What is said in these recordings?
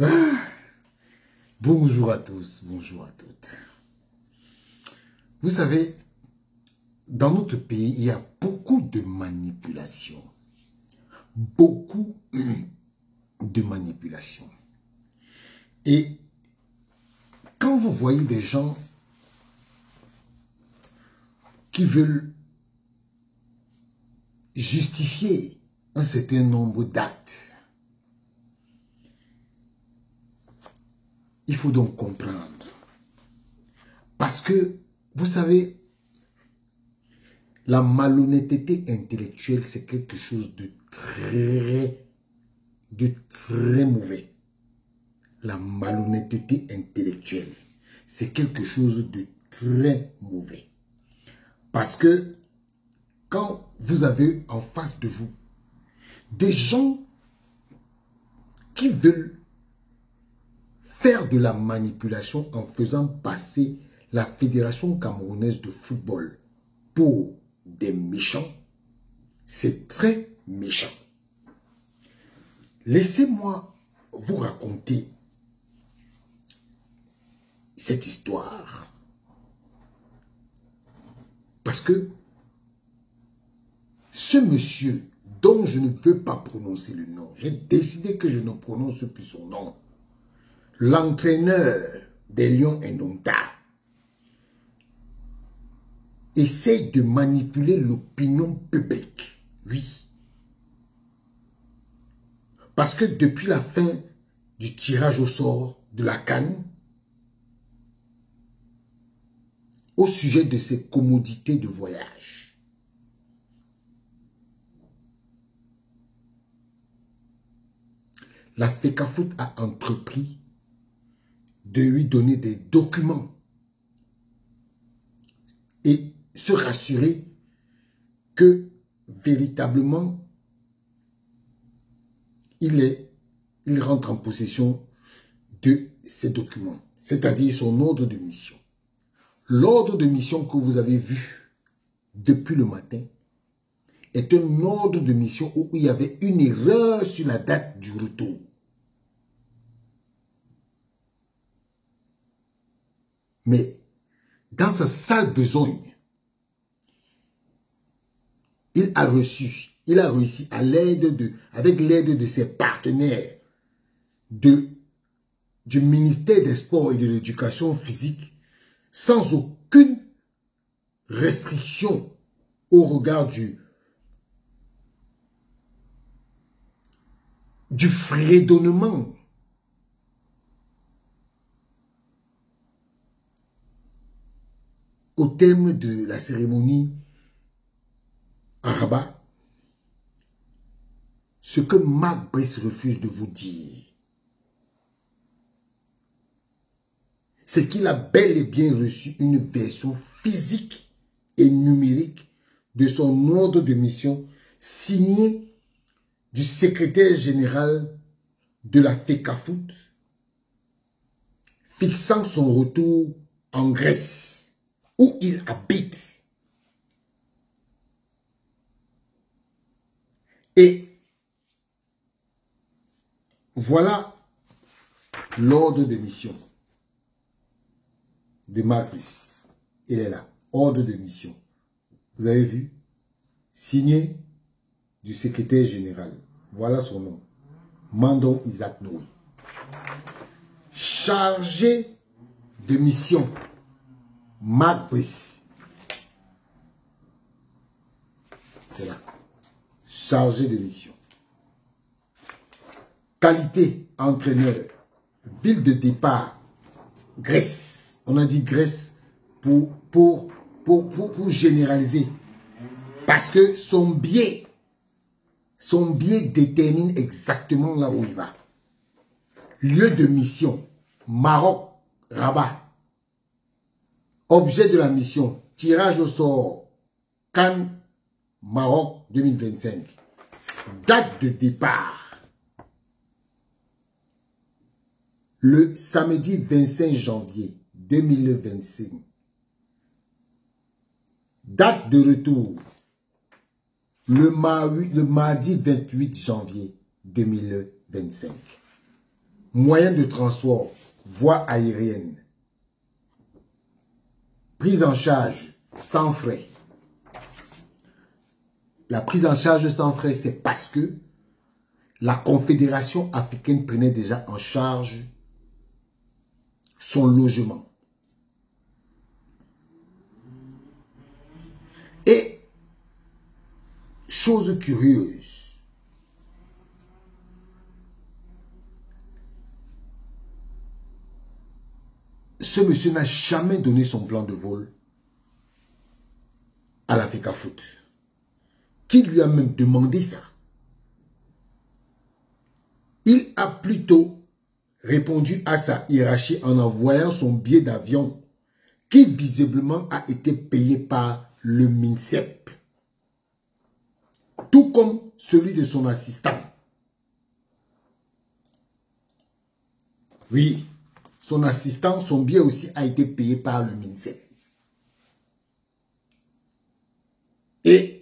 Ah, bonjour à tous, bonjour à toutes. Vous savez, dans notre pays, il y a beaucoup de manipulations. Beaucoup de manipulations. Et quand vous voyez des gens qui veulent justifier un certain nombre d'actes, il faut donc comprendre. Parce que, vous savez, la malhonnêteté intellectuelle, c'est quelque chose de très mauvais. La malhonnêteté intellectuelle, c'est quelque chose de très mauvais. Parce que quand vous avez en face de vous des gens qui veulent faire de la manipulation en faisant passer la Fédération camerounaise de football pour des méchants, c'est très méchant. Laissez-moi vous raconter cette histoire. Parce que ce monsieur dont je ne peux pas prononcer le nom, j'ai décidé que je ne prononce plus son nom, l'entraîneur des Lions Indomptables, essaye de manipuler l'opinion publique. Oui. Parce que depuis la fin du tirage au sort de la CAN, au sujet de ses commodités de voyage, la FECAFOOT a entrepris de lui donner des documents et se rassurer que véritablement il rentre en possession de ces documents, c'est-à-dire son ordre de mission. L'ordre de mission que vous avez vu depuis le matin est un ordre de mission où il y avait une erreur sur la date du retour. Mais dans sa sale besogne, il a réussi avec l'aide de ses partenaires du ministère des Sports et de l'Éducation physique, sans aucune restriction au regard du fredonnement au terme de la cérémonie à Rabat. Ce que Marc Brice refuse de vous dire, c'est qu'il a bel et bien reçu une version physique et numérique de son ordre de mission signé du secrétaire général de la FECAFOOT, fixant son retour en Grèce, où il habite. Et voilà l'ordre de mission de Marc Brice. Il est là, ordre de mission. Vous avez vu? Signé du secrétaire général. Voilà son nom. Mandon Isaac Noé. Chargé de mission, Marc Brice. C'est là. Chargé de mission. Qualité, entraîneur. Ville de départ, Grèce. On a dit Grèce pour généraliser. Parce que son biais détermine exactement là où il va. Lieu de mission, Maroc, Rabat. Objet de la mission, tirage au sort, CAN, Maroc 2025. Date de départ, le samedi 25 janvier 2025. Date de retour, le mardi 28 janvier 2025. Moyen de transport, voie aérienne. Prise en charge sans frais. La prise en charge sans frais, c'est parce que la Confédération africaine prenait déjà en charge son logement. Et, chose curieuse, ce monsieur n'a jamais donné son plan de vol à la FECAFOOT. Qui lui a même demandé ça? Il a plutôt répondu à sa hiérarchie en envoyant son billet d'avion qui visiblement a été payé par le MINSEP. Tout comme celui de son assistant. Oui, son assistant, son billet aussi a été payé par le MINSEP. Et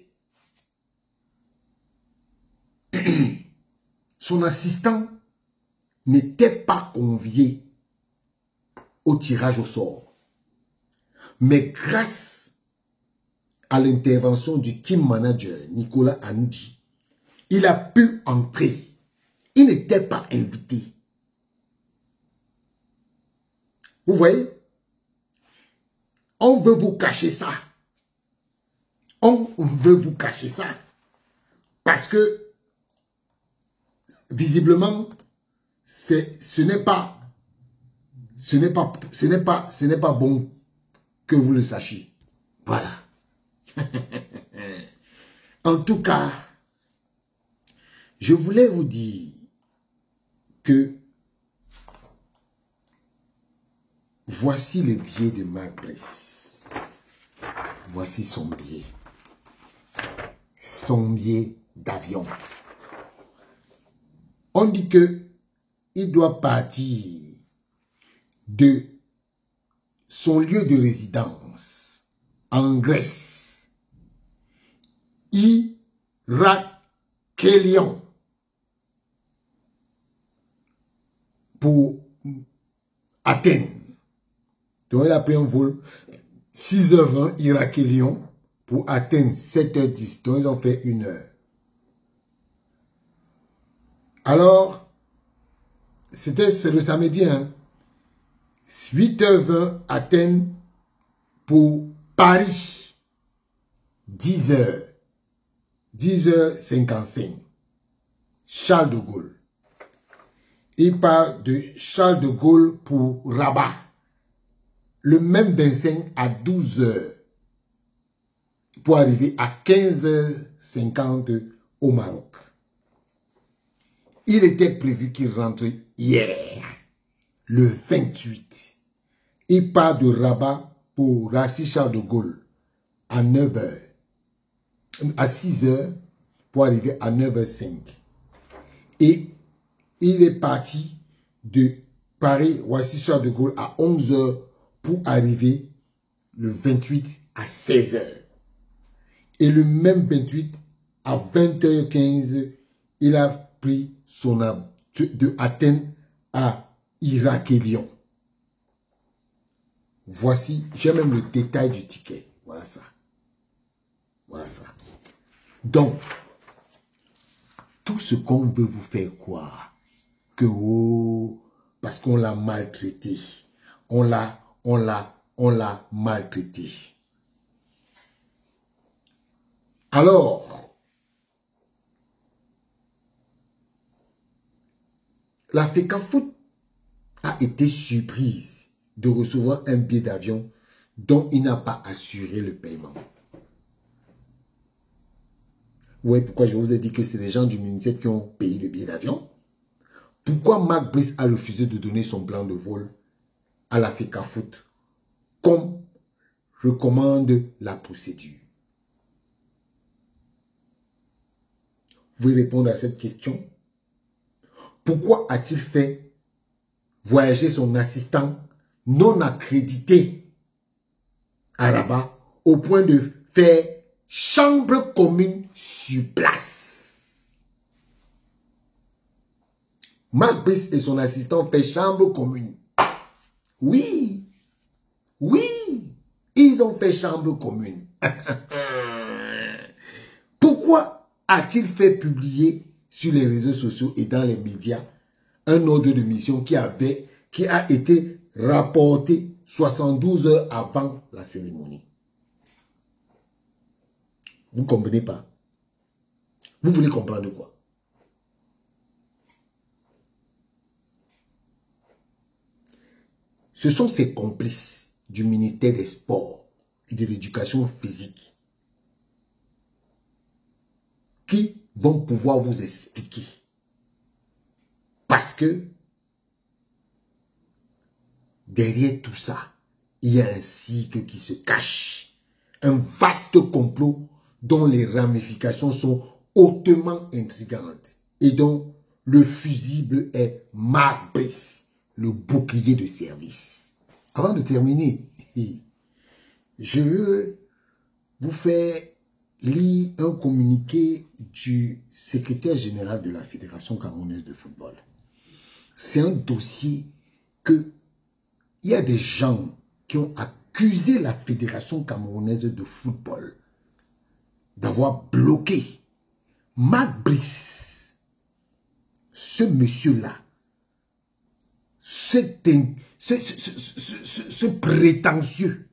son assistant n'était pas convié au tirage au sort. Mais grâce à l'intervention du team manager Nicolas Anoudi, il a pu entrer. Il n'était pas invité. Vous voyez? On veut vous cacher ça. On veut vous cacher ça. Parce que visiblement, ce n'est pas bon que vous le sachiez. Voilà. En tout cas, je voulais vous dire que voici le billet de Mark Bliss. Voici son billet. Son billet d'avion. On dit que il doit partir de son lieu de résidence en Grèce, Iraklion, pour Athènes. Donc il a pris un vol 6h20 Iraklion pour Athènes 7h10. Donc ils ont fait 1 heure. Alors, c'est le samedi, hein? 8h20 Athènes pour Paris. 10h. 10h55. Charles de Gaulle. Il part de Charles de Gaulle pour Rabat. Le même 25 à 12h. Pour arriver à 15h50 au Maroc. Il était prévu qu'il rentre hier, le 28. Il part de Rabat pour Rassi Charles de Gaulle à 9h, à 6h pour arriver à 9h05. Et il est parti de Paris, Rassi Charles de Gaulle à 11h pour arriver le 28 à 16h. Et le même 28 à 20h15, il a pris son de Athènes à Iraklion. Voici, j'ai même le détail du ticket. Voilà ça. Voilà ça. Donc, tout ce qu'on veut vous faire croire, que oh, parce qu'on l'a maltraité, on l'a maltraité. Alors, la FECAFOOT a été surprise de recevoir un billet d'avion dont il n'a pas assuré le paiement. Vous voyez pourquoi je vous ai dit que c'est les gens du ministère qui ont payé le billet d'avion? Pourquoi Mark Bliss a refusé de donner son plan de vol à la FECAFOOT comme recommande la procédure? Vous pouvez répondre à cette question? Pourquoi a-t-il fait voyager son assistant non accrédité à Rabat au point de faire chambre commune sur place. Marc Brice et son assistant fait chambre commune. Oui, oui, ils ont fait chambre commune. Pourquoi a-t-il fait publier sur les réseaux sociaux et dans les médias un ordre de mission qui a été rapporté 72 heures avant la cérémonie? Vous ne comprenez pas? Vous voulez comprendre quoi? Ce sont ces complices du ministère des Sports et de l'Éducation physique qui vont pouvoir vous expliquer. Parce que derrière tout ça, il y a un cycle qui se cache. Un vaste complot dont les ramifications sont hautement intrigantes et dont le fusible est Marc Brice, le bouclier de service. Avant de terminer, je veux vous faire lire un communiqué du secrétaire général de la Fédération camerounaise de football. C'est un dossier que il y a des gens qui ont accusé la Fédération camerounaise de football d'avoir bloqué Marc Brice. Ce monsieur-là, ce prétentieux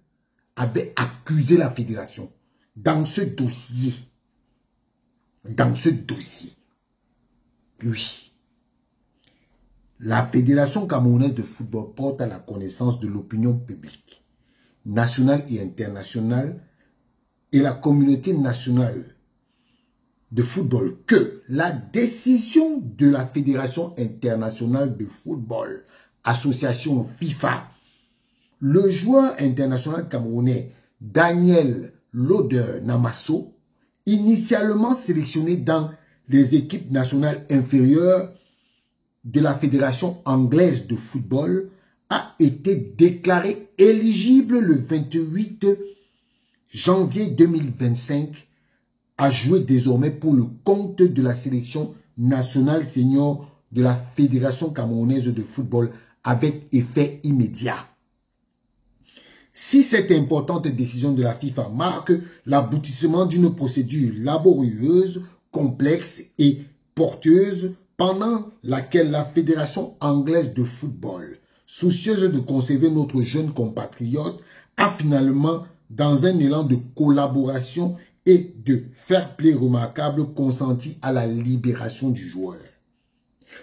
avait accusé la Fédération dans ce dossier. Oui. La Fédération camerounaise de football porte à la connaissance de l'opinion publique, nationale et internationale, et la communauté nationale de football que la décision de la Fédération internationale de football, association FIFA, le joueur international camerounais Daniel Loder Namasso, initialement sélectionné dans les équipes nationales inférieures de la Fédération anglaise de football, a été déclaré éligible le 28 janvier 2025 à jouer désormais pour le compte de la sélection nationale senior de la Fédération camerounaise de football avec effet immédiat. Si cette importante décision de la FIFA marque l'aboutissement d'une procédure laborieuse, complexe et porteuse pendant laquelle la Fédération anglaise de football, soucieuse de conserver notre jeune compatriote, a finalement, dans un élan de collaboration et de fair play remarquable, consenti à la libération du joueur.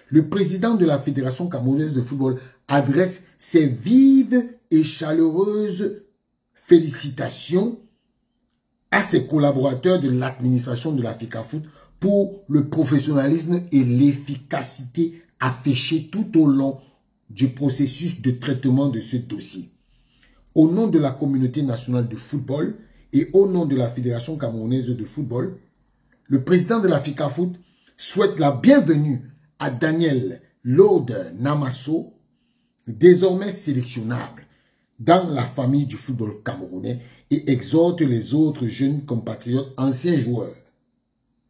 Le président de la Fédération camerounaise de football adresse ses vives et chaleureuses félicitations à ses collaborateurs de l'administration de la FECAFOOT pour le professionnalisme et l'efficacité affichée tout au long du processus de traitement de ce dossier. Au nom de la communauté nationale de football et au nom de la Fédération camerounaise de football, le président de la FECAFOOT souhaite la bienvenue à Daniel Loder Namasso, désormais sélectionnable dans la famille du football camerounais, et exhorte les autres jeunes compatriotes anciens joueurs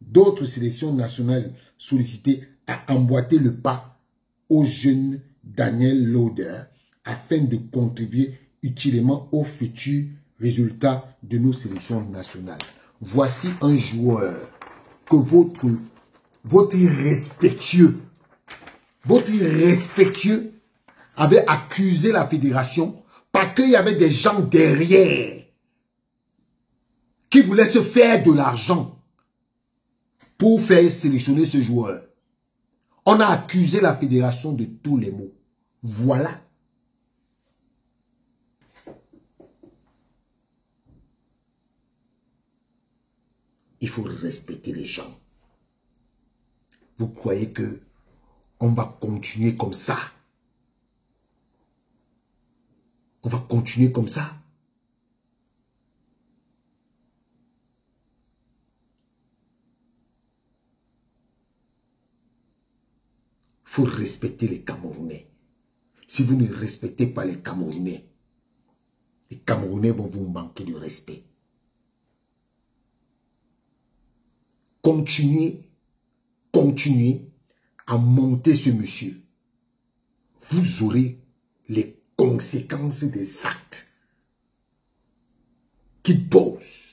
d'autres sélections nationales sollicitées à emboîter le pas au jeune Daniel Loder afin de contribuer utilement aux futurs résultats de nos sélections nationales. Voici un joueur que votre irrespectueux avait accusé la fédération parce qu'il y avait des gens derrière qui voulaient se faire de l'argent pour faire sélectionner ce joueur. On a accusé la fédération de tous les maux. Voilà. Il faut respecter les gens. Vous croyez que on va continuer comme ça? On va continuer comme ça? Il faut respecter les Camerounais. Si vous ne respectez pas les Camerounais vont vous manquer de respect. continuez à monter ce monsieur, vous aurez les conséquences des actes qu'il pose.